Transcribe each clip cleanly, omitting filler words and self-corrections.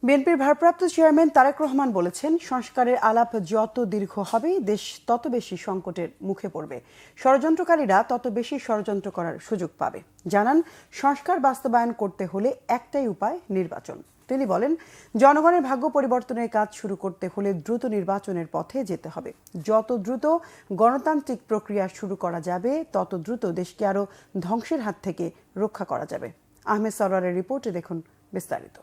বিএনপির ভারপ্রাপ্ত চেয়ারম্যান তারেক রহমান বলেছেন, সংস্কারের আলাপ যত দীর্ঘ হবে দেশ তত বেশি সংকটের মুখে পড়বে, ষড়যন্ত্রকারীরা তত বেশি ষড়যন্ত্র করার সুযোগ পাবে। জানান, সংস্কার বাস্তবায়ন করতে হলে একটাই উপায়, নির্বাচন। তিনি বলেন, জনগণের ভাগ্য পরিবর্তনের কাজ শুরু করতে হলে দ্রুত নির্বাচনের পথে যেতে হবে। যত দ্রুত গণতান্ত্রিক প্রক্রিয়া শুরু করা যাবে তত দ্রুত দেশকে আরও ধ্বংসের হাত থেকে রক্ষা করা যাবে। আহমেদ সরওয়ারের রিপোর্টে দেখুন বিস্তারিত।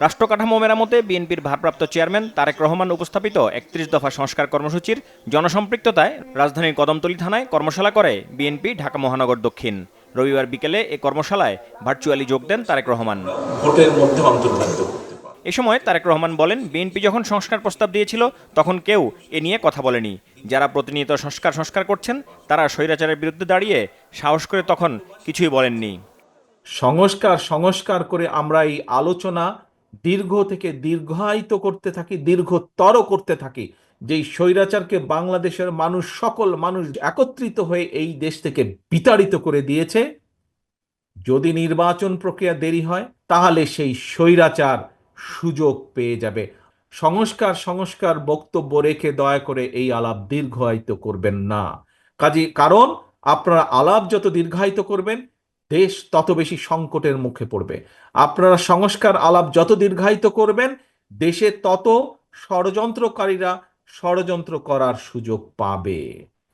রাষ্ট্র কাঠামো মেরামতে বিএনপির ভারপ্রাপ্ত চেয়ারম্যান তারেক রহমান উপস্থাপিত ৩১ দফা সংস্কার কর্মসূচির জনসম্পৃক্ততায় রাজধানীর কদমতলী থানায় কর্মশালা করে বিএনপি ঢাকা মহানগর দক্ষিণ। রবিবার বিকেলে এ কর্মশালায় ভার্চুয়ালি যোগ দেন তারেক রহমান। ভোটের মধ্যে অন্তর্ভুক্ত করতে পারে। এ সময় তারেক রহমান বলেন, বিএনপি যখন সংস্কার প্রস্তাব দিয়েছিল তখন কেউ এ নিয়ে কথা বলেনি। যারা প্রতিনিয়ত সংস্কার করছেন তারা স্বৈরাচারের বিরুদ্ধে দাঁড়িয়ে সাহস করে তখন কিছুই বলেননি। সংস্কার করে আমরা এই আলোচনা দীর্ঘ থেকে দীর্ঘায়িত করতে থাকি, দীর্ঘতর করতে থাকি। যেই স্বৈরাচারকে বাংলাদেশের সকল মানুষ একত্রিত হয়ে এই দেশ থেকে বিতাড়িত করে দিয়েছে, যদি নির্বাচন প্রক্রিয়া দেরি হয় তাহলে সেই স্বৈরাচার সুযোগ পেয়ে যাবে। সংস্কার বক্তব্য রেখে দয়া করে এই আলাপ দীর্ঘায়িত করবেন না। কারণ আপনারা আলাপ যত দীর্ঘায়িত করবেন দেশ তত বেশি সংকটের মুখে পড়বে। আপনারা সংস্কার আলাপ যত দীর্ঘায়িত করবেন দেশে তত ষড়যন্ত্রকারীরা ষড়যন্ত্র করার সুযোগ পাবে।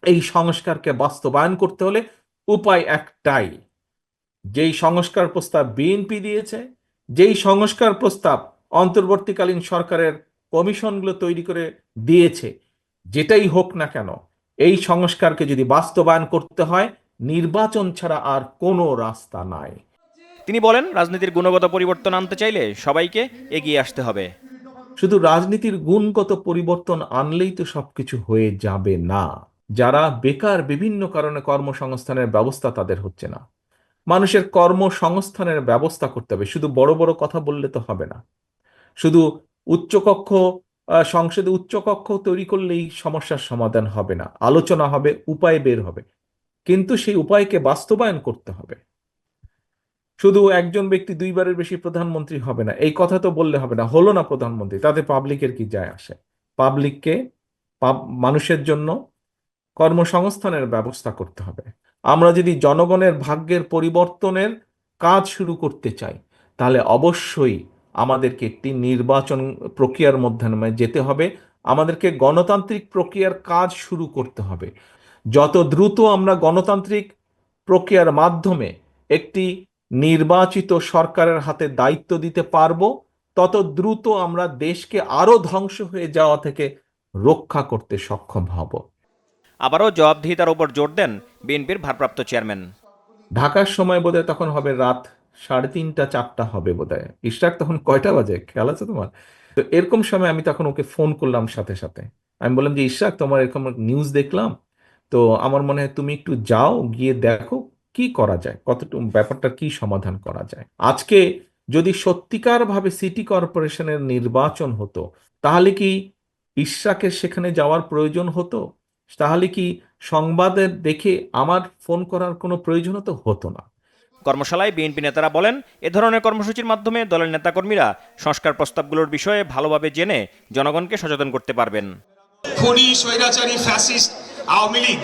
এই সংস্কারকে বাস্তবায়ন করতে হলে উপায় একটাই, যেই সংস্কার প্রস্তাব বিএনপি দিয়েছে, যেই সংস্কার প্রস্তাব অন্তর্বর্তীকালীন সরকারের কমিশনগুলো তৈরি করে দিয়েছে, যেটাই হোক না কেন এই সংস্কারকে যদি বাস্তবায়ন করতে হয় নির্বাচন ছাড়া আর কোনো রাস্তা নাই। তিনি বলেন, রাজনীতির গুণগত পরিবর্তন আনতে চাইলে সবাইকে এগিয়ে আসতে হবে। শুধু রাজনীতির গুণগত পরিবর্তন আনলেই তো সবকিছু হয়ে যাবে না। যারা বেকার, বিভিন্ন কারণে কর্মসংস্থানের ব্যবস্থা তাদের হচ্ছে না, মানুষের কর্মসংস্থানের ব্যবস্থা করতে হবে। শুধু বড় বড় কথা বললে তো হবে না। শুধু সংসদে উচ্চকক্ষ তৈরি করলেই সমস্যার সমাধান হবে না। আলোচনা হবে, উপায় বের হবে, কিন্তু সেই উপায়কে বাস্তবায়ন করতে হবে। শুধু একজন ব্যক্তি দুইবারের বেশি প্রধানমন্ত্রী হবে না এই কথা তো বললে হবে না। হলো না প্রধানমন্ত্রী, তাতে পাবলিকের কি যায় আসে? পাবলিককে, মানুষের জন্য কর্মসংস্থানের ব্যবস্থা করতে হবে। আমরা যদি জনগণের ভাগ্যের পরিবর্তনের কাজ শুরু করতে চাই তাহলে অবশ্যই আমাদেরকে একটি নির্বাচন প্রক্রিয়ার মধ্যে যেতে হবে। আমাদেরকে গণতান্ত্রিক প্রক্রিয়ার কাজ শুরু করতে হবে। যত দ্রুত আমরা গণতান্ত্রিক প্রক্রিয়ার মাধ্যমে একটি নির্বাচিত সরকারের হাতে দায়িত্ব দিতে পারবো, তত দ্রুত আমরা দেশকে আরো ধ্বংস হয়ে যাওয়া থেকে রক্ষা করতে সক্ষম হব। আবারও জবাবদিহিতার উপর জোর দেন বিএনপির ভারপ্রাপ্ত চেয়ারম্যান। ঢাকার সময় বোধহয় তখন হবে রাত 3:30 4টা হবে বোধহয়। ইশরাক তখন কয়টা বাজে খেয়াল আছে তোমার? তো এরকম সময় আমি তখন ওকে ফোন করলাম সাথে সাথে। আমি বললাম যে, ইশরাক, তোমার এরকম নিউজ দেখলাম, তো আমার মনে হয় তুমি একটু যাও, গিয়ে দেখো কি করা যায়, কতটুকু ব্যাপারটা কি সমাধান করা যায়। আজকে যদি সত্যিকার ভাবে সিটি কর্পোরেশনের নির্বাচন হতো তাহলে কি ইশরাকের সেখানে যাওয়ার প্রয়োজন হতো? তাহলে কি সংবাদের দেখে আমার ফোন করার কোনো প্রয়োজন হতো না। কর্মশালায় বিএনপি নেতারা বলেন, এ ধরনের কর্মসূচির মাধ্যমে দলের নেতাকর্মীরা সংস্কার প্রস্তাবগুলোর বিষয়ে ভালোভাবে জেনে জনগণকে সচেতন করতে পারবেন। খুনি স্বৈরাচারী ফ্যাসিস্ট আওয়ামী লীগ,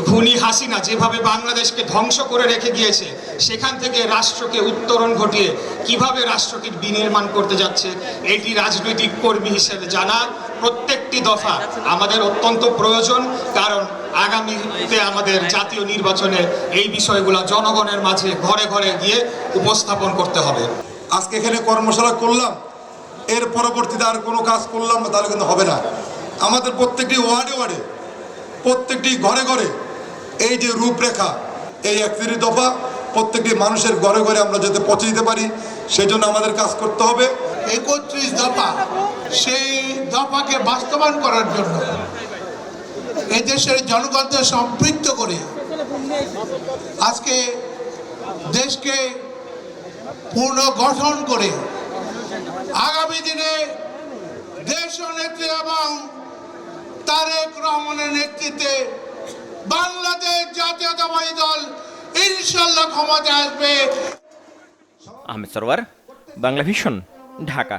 খুনি হাসিনা যেভাবে বাংলাদেশকে ধ্বংস করে রেখে গিয়েছে, সেখান থেকে রাষ্ট্রকে উত্তরণ ঘটিয়ে কিভাবে রাষ্ট্রকে বিনির্মাণ করতে যাচ্ছে, এটি রাজনৈতিক কর্মী হিসেবে জানা প্রত্যেকটি দফা আমাদের অত্যন্ত প্রয়োজন। কারণ আগামীতে আমাদের জাতীয় নির্বাচনে এই বিষয়গুলো জনগণের মাঝে ঘরে ঘরে গিয়ে উপস্থাপন করতে হবে। আজকে এখানে কর্মশালা করলাম, এর পরবর্তীতে আর কোনো কাজ করলাম না তাহলে কিন্তু হবে না। আমাদের প্রত্যেকটি ওয়ার্ডে প্রত্যেকটি ঘরে ঘরে এই যে রূপরেখা, এই 31 দফা প্রত্যেকটি মানুষের ঘরে ঘরে আমরা যাতে পৌঁছে দিতে পারি সেজন্য আমাদের কাজ করতে হবে। 31 দফা, সেই দফাকে বাস্তবায়ন করার জন্য এদেশের জনগণকে সম্পৃক্ত করে আজকে দেশকে পুনর্গঠন করে আগামী দিনে দেশ নেত্রী এবং তারেক রহমানের নেতৃত্বে বাংলাদেশ জাতীয়তাবাদী দল ইনশাল্লাহ ক্ষমতায় আসবে। আহমেদ সরওয়ার, বাংলা ভিশন, ঢাকা।